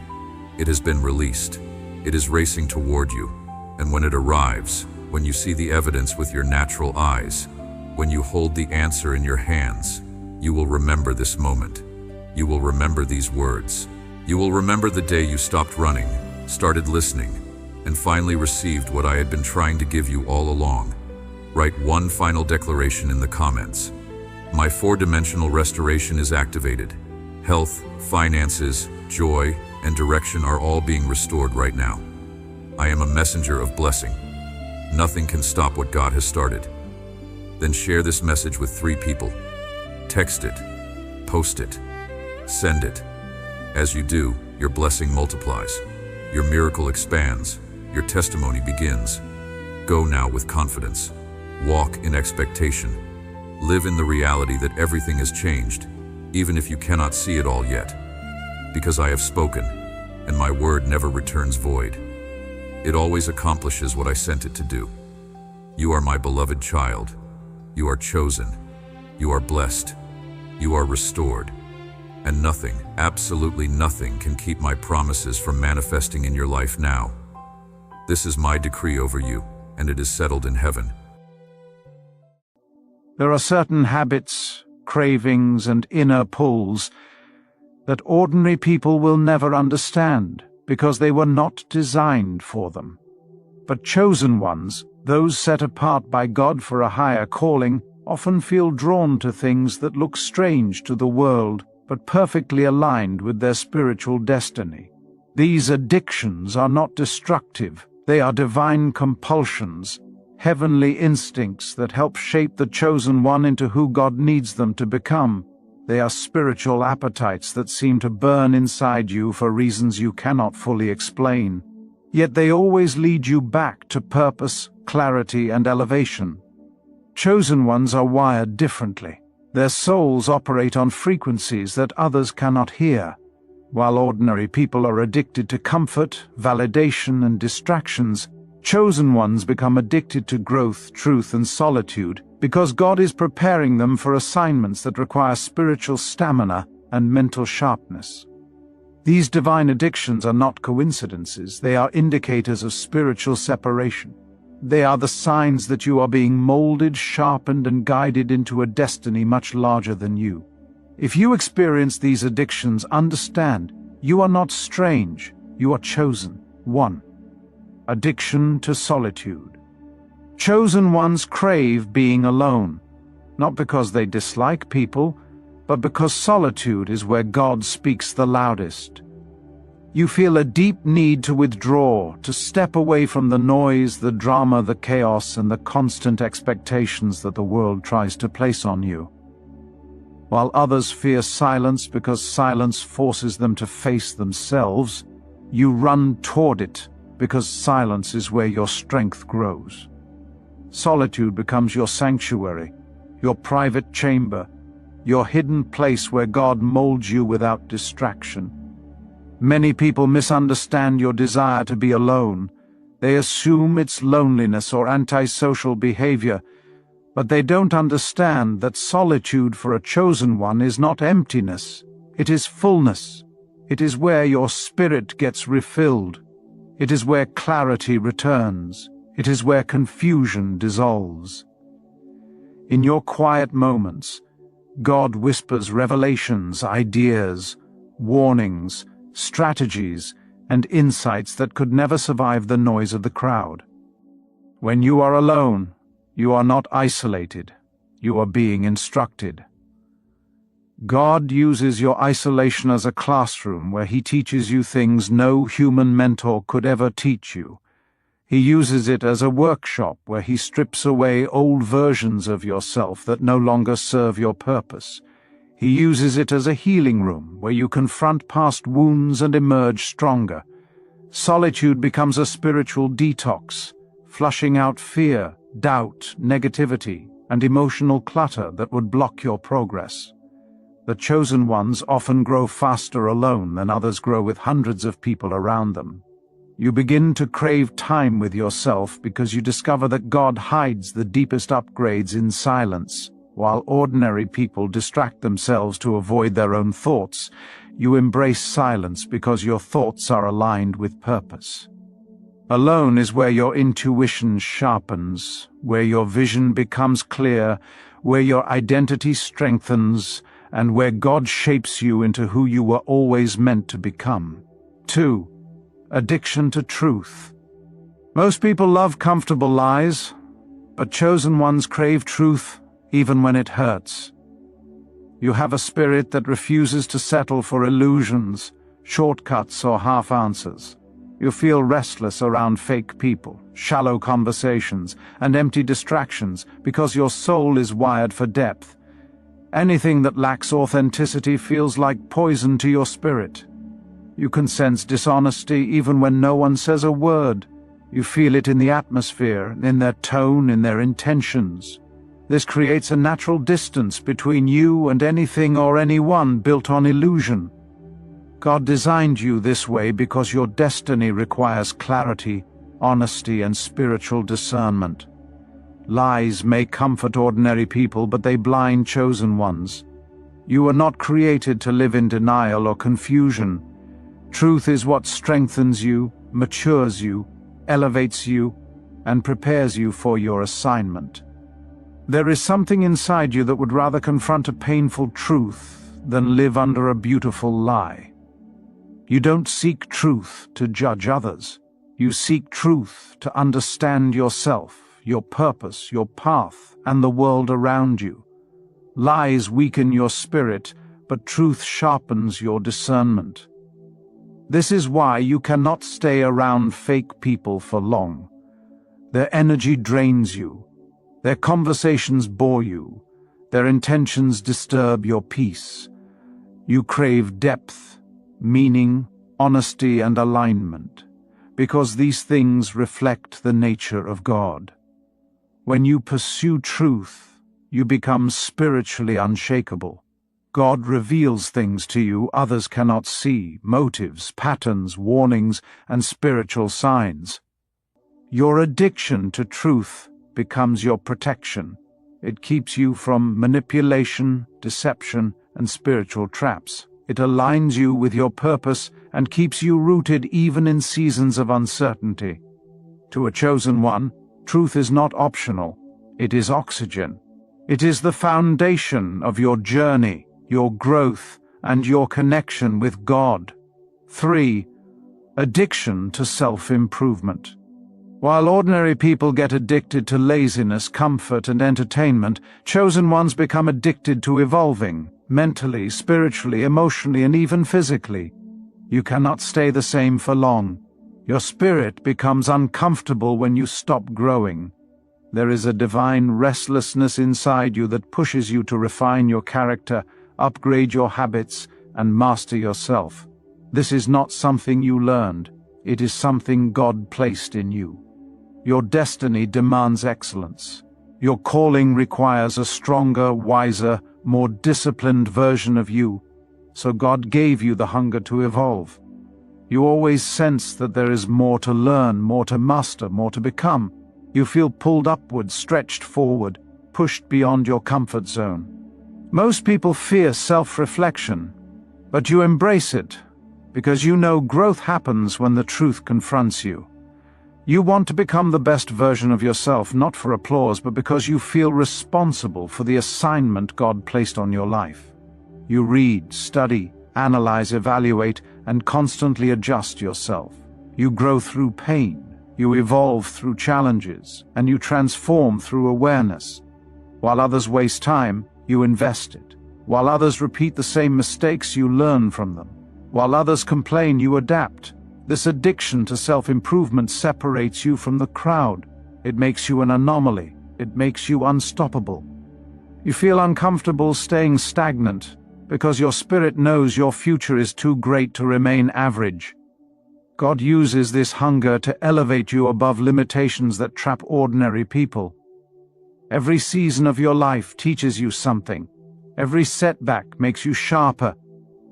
It has been released. It is racing toward you. And when it arrives, when you see the evidence with your natural eyes, when you hold the answer in your hands, you will remember this moment. You will remember these words. You will remember the day you stopped running, started listening, and finally received what I had been trying to give you all along. Write one final declaration in the comments. My four-dimensional restoration is activated. Health, finances, joy, and direction are all being restored right now. I am a messenger of blessing. Nothing can stop what God has started. Then share this message with 3 people. Text it, post it, send it. As you do, your blessing multiplies. Your miracle expands. Your testimony begins. Go now with confidence. Walk in expectation. Live in the reality that everything has changed, even if you cannot see it all yet. Because I have spoken, and my word never returns void. It always accomplishes what I sent it to do. You are my beloved child. You are chosen. You are blessed. You are restored. And nothing, absolutely nothing, can keep my promises from manifesting in your life now. This is my decree over you, and it is settled in heaven. There are certain habits, cravings, and inner pulls that ordinary people will never understand because they were not designed for them. But chosen ones, those set apart by God for a higher calling, often feel drawn to things that look strange to the world but perfectly aligned with their spiritual destiny. These addictions are not destructive, they are divine compulsions, heavenly instincts that help shape the chosen one into who God needs them to become. They are spiritual appetites that seem to burn inside you for reasons you cannot fully explain. Yet they always lead you back to purpose, clarity, and elevation. Chosen ones are wired differently. Their souls operate on frequencies that others cannot hear. While ordinary people are addicted to comfort, validation, and distractions, chosen ones become addicted to growth, truth, and solitude because God is preparing them for assignments that require spiritual stamina and mental sharpness. These divine addictions are not coincidences, they are indicators of spiritual separation. They are the signs that you are being molded, sharpened, and guided into a destiny much larger than you. If you experience these addictions, understand, you are not strange, you are chosen. 1. Addiction to solitude. Chosen ones crave being alone, not because they dislike people, but because solitude is where God speaks the loudest. You feel a deep need to withdraw, to step away from the noise, the drama, the chaos, and the constant expectations that the world tries to place on you. While others fear silence because silence forces them to face themselves, you run toward it because silence is where your strength grows. Solitude becomes your sanctuary, your private chamber, your hidden place where God molds you without distraction. Many people misunderstand your desire to be alone. They assume it's loneliness or antisocial behavior, but they don't understand that solitude for a chosen one is not emptiness. It is fullness. It is where your spirit gets refilled. It is where clarity returns. It is where confusion dissolves. In your quiet moments, God whispers revelations, ideas, warnings, strategies, and insights that could never survive the noise of the crowd. When you are alone, you are not isolated, you are being instructed. God uses your isolation as a classroom where He teaches you things no human mentor could ever teach you. He uses it as a workshop where He strips away old versions of yourself that no longer serve your purpose. He uses it as a healing room where you confront past wounds and emerge stronger. Solitude becomes a spiritual detox, flushing out fear, doubt, negativity, and emotional clutter that would block your progress. The chosen ones often grow faster alone than others grow with hundreds of people around them. You begin to crave time with yourself because you discover that God hides the deepest upgrades in silence. While ordinary people distract themselves to avoid their own thoughts, you embrace silence because your thoughts are aligned with purpose. Alone is where your intuition sharpens, where your vision becomes clear, where your identity strengthens, and where God shapes you into who you were always meant to become. 2. Addiction to truth. Most people love comfortable lies. But chosen ones crave truth even when it hurts. You have a spirit that refuses to settle for illusions, shortcuts, or half answers. You feel restless around fake people, shallow conversations, and empty distractions because your soul is wired for depth. Anything that lacks authenticity feels like poison to your spirit. You can sense dishonesty even when no one says a word. You feel it in the atmosphere, in their tone, in their intentions. This creates a natural distance between you and anything or anyone built on illusion. God designed you this way because your destiny requires clarity, honesty, and spiritual discernment. Lies may comfort ordinary people, but they blind chosen ones. You are not created to live in denial or confusion. Truth is what strengthens you, matures you, elevates you, and prepares you for your assignment. There is something inside you that would rather confront a painful truth than live under a beautiful lie. You don't seek truth to judge others. You seek truth to understand yourself, your purpose, your path, and the world around you. Lies weaken your spirit, but truth sharpens your discernment. This is why you cannot stay around fake people for long. Their energy drains you. Their conversations bore you. Their intentions disturb your peace. You crave depth, meaning, honesty, and alignment, because these things reflect the nature of God. When you pursue truth, you become spiritually unshakable. God reveals things to you others cannot see, motives, patterns, warnings, and spiritual signs. Your addiction to truth becomes your protection. It keeps you from manipulation, deception, and spiritual traps. It aligns you with your purpose and keeps you rooted even in seasons of uncertainty. To a chosen one, truth is not optional. It is oxygen. It is the foundation of your journey, your growth, and your connection with God. 3. Addiction to self-improvement. While ordinary people get addicted to laziness, comfort, and entertainment, chosen ones become addicted to evolving, mentally, spiritually, emotionally, and even physically. You cannot stay the same for long. Your spirit becomes uncomfortable when you stop growing. There is a divine restlessness inside you that pushes you to refine your character, upgrade your habits, and master yourself. This is not something you learned. It is something God placed in you. Your destiny demands excellence. Your calling requires a stronger, wiser, more disciplined version of you, so God gave you the hunger to evolve. You always sense that there is more to learn, more to master, more to become. You feel pulled upward, stretched forward, pushed beyond your comfort zone. Most people fear self-reflection, but you embrace it, because you know growth happens when the truth confronts you. You want to become the best version of yourself, not for applause, but because you feel responsible for the assignment God placed on your life. You read, study, analyze, evaluate, and constantly adjust yourself. You grow through pain, you evolve through challenges, and you transform through awareness. While others waste time, you invest it. While others repeat the same mistakes, you learn from them. While others complain, you adapt. This addiction to self-improvement separates you from the crowd. It makes you an anomaly. It makes you unstoppable. You feel uncomfortable staying stagnant because your spirit knows your future is too great to remain average. God uses this hunger to elevate you above limitations that trap ordinary people. Every season of your life teaches you something. Every setback makes you sharper.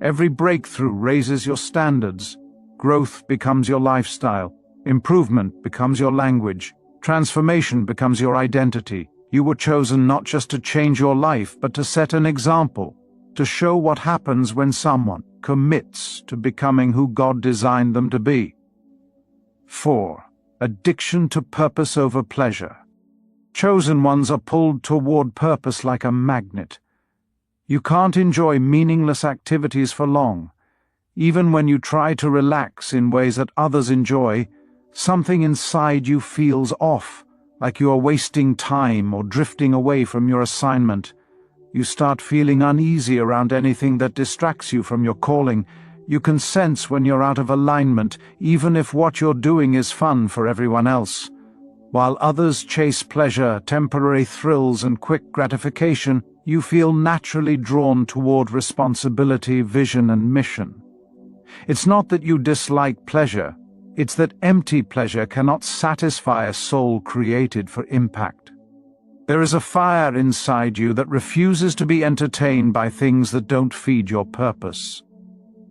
Every breakthrough raises your standards. Growth becomes your lifestyle. Improvement becomes your language. Transformation becomes your identity. You were chosen not just to change your life, but to set an example, to show what happens when someone commits to becoming who God designed them to be. 4. Addiction to purpose over pleasure. Chosen ones are pulled toward purpose like a magnet. You can't enjoy meaningless activities for long. Even when you try to relax in ways that others enjoy, something inside you feels off, like you are wasting time or drifting away from your assignment. You start feeling uneasy around anything that distracts you from your calling. You can sense when you're out of alignment, even if what you're doing is fun for everyone else. While others chase pleasure, temporary thrills, and quick gratification, you feel naturally drawn toward responsibility, vision, and mission. It's not that you dislike pleasure, it's that empty pleasure cannot satisfy a soul created for impact. There is a fire inside you that refuses to be entertained by things that don't feed your purpose.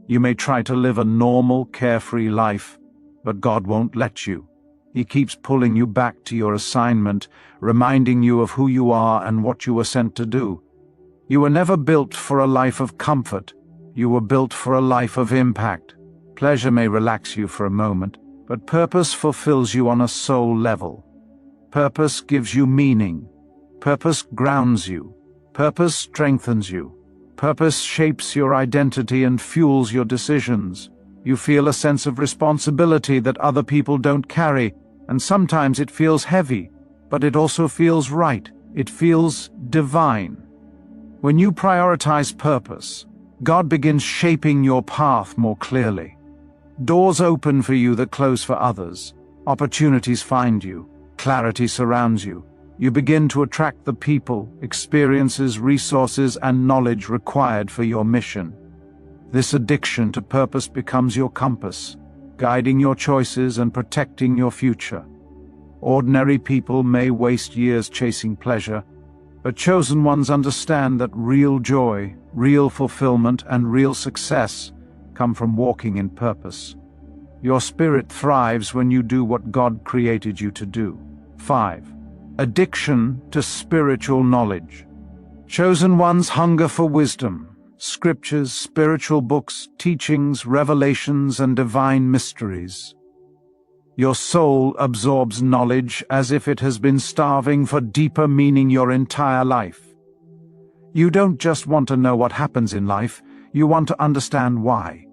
You may try to live a normal, carefree life, but God won't let you. He keeps pulling you back to your assignment, reminding you of who you are and what you were sent to do. You were never built for a life of comfort. You were built for a life of impact. Pleasure may relax you for a moment, but purpose fulfills you on a soul level. Purpose gives you meaning. Purpose grounds you. Purpose strengthens you. Purpose shapes your identity and fuels your decisions. You feel a sense of responsibility that other people don't carry, and sometimes it feels heavy, but it also feels right. It feels divine. When you prioritize purpose, God begins shaping your path more clearly. Doors open for you that close for others. Opportunities find you. Clarity surrounds you. You begin to attract the people, experiences, resources, and knowledge required for your mission. This addiction to purpose becomes your compass, guiding your choices and protecting your future. Ordinary people may waste years chasing pleasure, but chosen ones understand that real joy, real fulfillment, and real success come from walking in purpose. Your spirit thrives when you do what God created you to do. 5. Addiction to spiritual knowledge. Chosen ones hunger for wisdom. Scriptures, spiritual books, teachings, revelations, and divine mysteries. Your soul absorbs knowledge as if it has been starving for deeper meaning your entire life. You don't just want to know what happens in life, you want to understand why.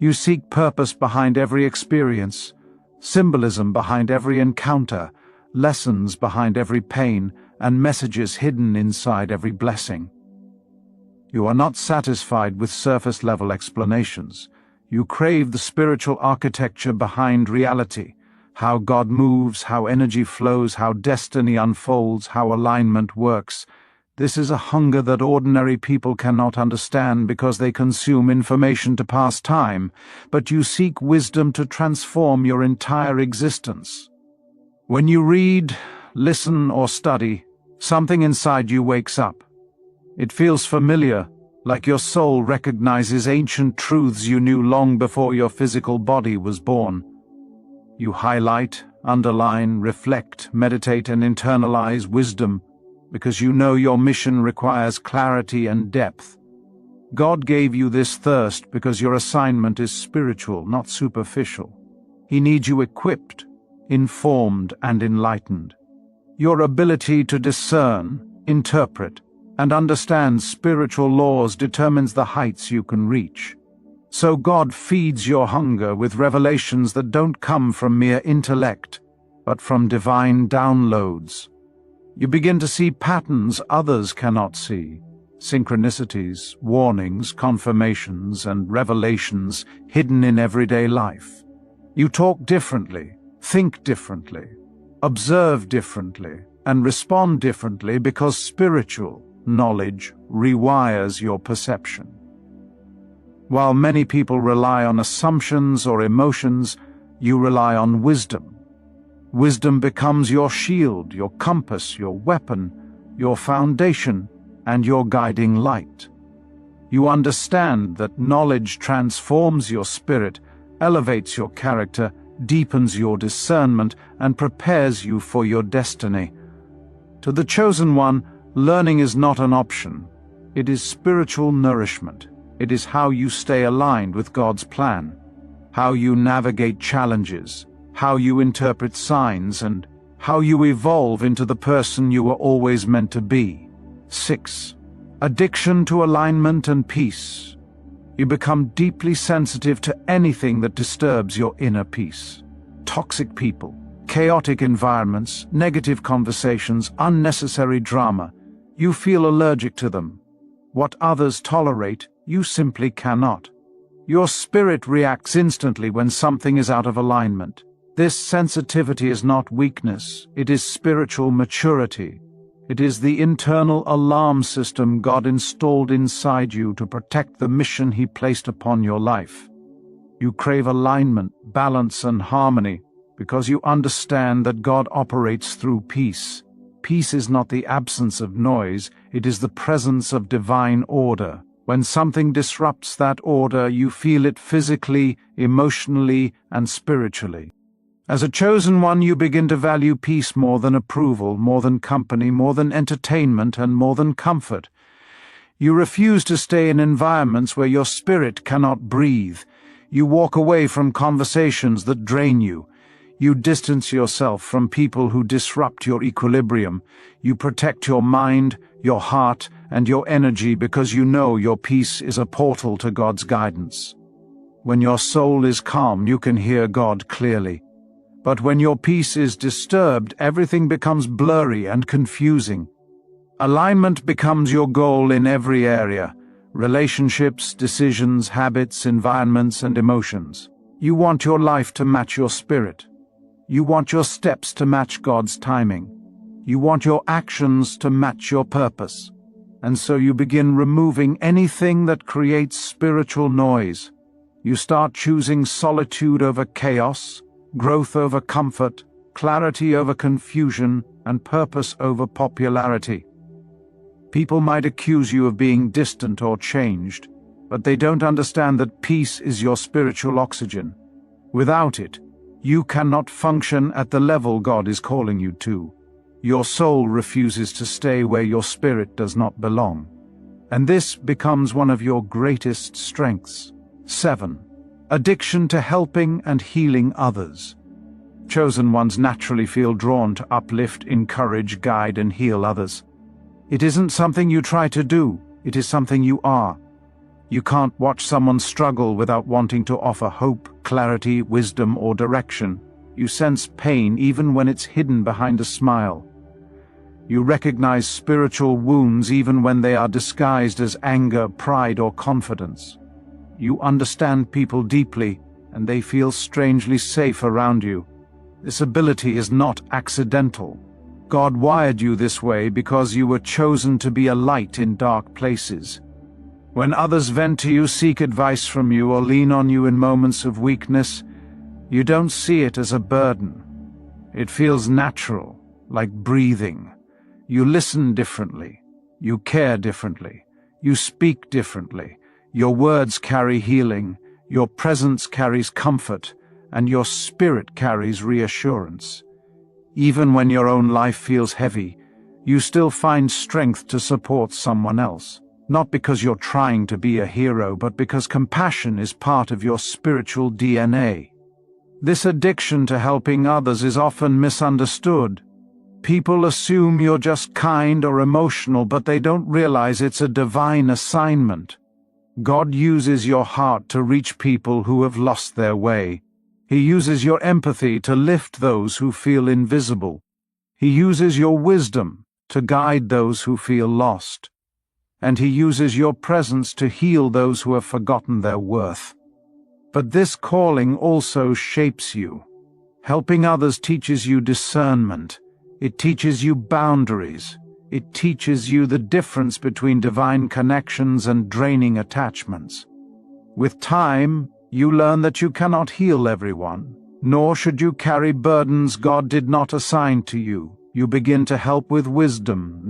You seek purpose behind every experience, symbolism behind every encounter, lessons behind every pain, and messages hidden inside every blessing. You are not satisfied with surface-level explanations. You crave the spiritual architecture behind reality, how God moves, how energy flows, how destiny unfolds, how alignment works. This is a hunger that ordinary people cannot understand because they consume information to pass time, but you seek wisdom to transform your entire existence. When you read, listen, or study, something inside you wakes up. It feels familiar, like your soul recognizes ancient truths you knew long before your physical body was born. You highlight, underline, reflect, meditate, and internalize wisdom because you know your mission requires clarity and depth. God gave you this thirst because your assignment is spiritual, not superficial. He needs you equipped, informed, and enlightened. Your ability to discern, interpret, and understand spiritual laws determines the heights you can reach. So God feeds your hunger with revelations that don't come from mere intellect, but from divine downloads. You begin to see patterns others cannot see, synchronicities, warnings, confirmations, and revelations hidden in everyday life. You talk differently, think differently, observe differently, and respond differently because spiritual knowledge rewires your perception. While many people rely on assumptions or emotions, you rely on wisdom. Wisdom becomes your shield, your compass, your weapon, your foundation, and your guiding light. You understand that knowledge transforms your spirit, elevates your character, deepens your discernment, and prepares you for your destiny. To the chosen one, learning is not an option. It is spiritual nourishment. It is how you stay aligned with God's plan, how you navigate challenges, how you interpret signs, and how you evolve into the person you were always meant to be. 6. Addiction to alignment and peace. You become deeply sensitive to anything that disturbs your inner peace. Toxic people, chaotic environments, negative conversations, unnecessary drama. You feel allergic to them. What others tolerate, you simply cannot. Your spirit reacts instantly when something is out of alignment. This sensitivity is not weakness, it is spiritual maturity. It is the internal alarm system God installed inside you to protect the mission He placed upon your life. You crave alignment, balance, and harmony because you understand that God operates through peace. Peace is not the absence of noise, it is the presence of divine order. When something disrupts that order, you feel it physically, emotionally, and spiritually. As a chosen one, you begin to value peace more than approval, more than company, more than entertainment, and more than comfort. You refuse to stay in environments where your spirit cannot breathe. You walk away from conversations that drain you. You distance yourself from people who disrupt your equilibrium. You protect your mind, your heart, and your energy because you know your peace is a portal to God's guidance. When your soul is calm, you can hear God clearly. But when your peace is disturbed, everything becomes blurry and confusing. Alignment becomes your goal in every area: relationships, decisions, habits, environments, and emotions. You want your life to match your spirit. You want your steps to match God's timing. You want your actions to match your purpose. And so you begin removing anything that creates spiritual noise. You start choosing solitude over chaos, growth over comfort, clarity over confusion, and purpose over popularity. People might accuse you of being distant or changed, but they don't understand that peace is your spiritual oxygen. Without it, you cannot function at the level God is calling you to. Your soul refuses to stay where your spirit does not belong. And this becomes one of your greatest strengths. 7. Addiction to helping and healing others. Chosen ones naturally feel drawn to uplift, encourage, guide, and heal others. It isn't something you try to do, it is something you are. You can't watch someone struggle without wanting to offer hope, clarity, wisdom, or direction. You sense pain even when it's hidden behind a smile. You recognize spiritual wounds even when they are disguised as anger, pride, or confidence. You understand people deeply, and they feel strangely safe around you. This ability is not accidental. God wired you this way because you were chosen to be a light in dark places. When others vent to you, seek advice from you, or lean on you in moments of weakness, you don't see it as a burden. It feels natural, like breathing. You listen differently. You care differently. You speak differently. Your words carry healing. Your presence carries comfort. And your spirit carries reassurance. Even when your own life feels heavy, you still find strength to support someone else. Not because you're trying to be a hero, but because compassion is part of your spiritual DNA. This addiction to helping others is often misunderstood. People assume you're just kind or emotional, but they don't realize it's a divine assignment. God uses your heart to reach people who have lost their way. He uses your empathy to lift those who feel invisible. He uses your wisdom to guide those who feel lost. And He uses your presence to heal those who have forgotten their worth. But this calling also shapes you. Helping others teaches you discernment. It teaches you boundaries. It teaches you the difference between divine connections and draining attachments. With time, you learn that you cannot heal everyone, nor should you carry burdens God did not assign to you. You begin to help with wisdom,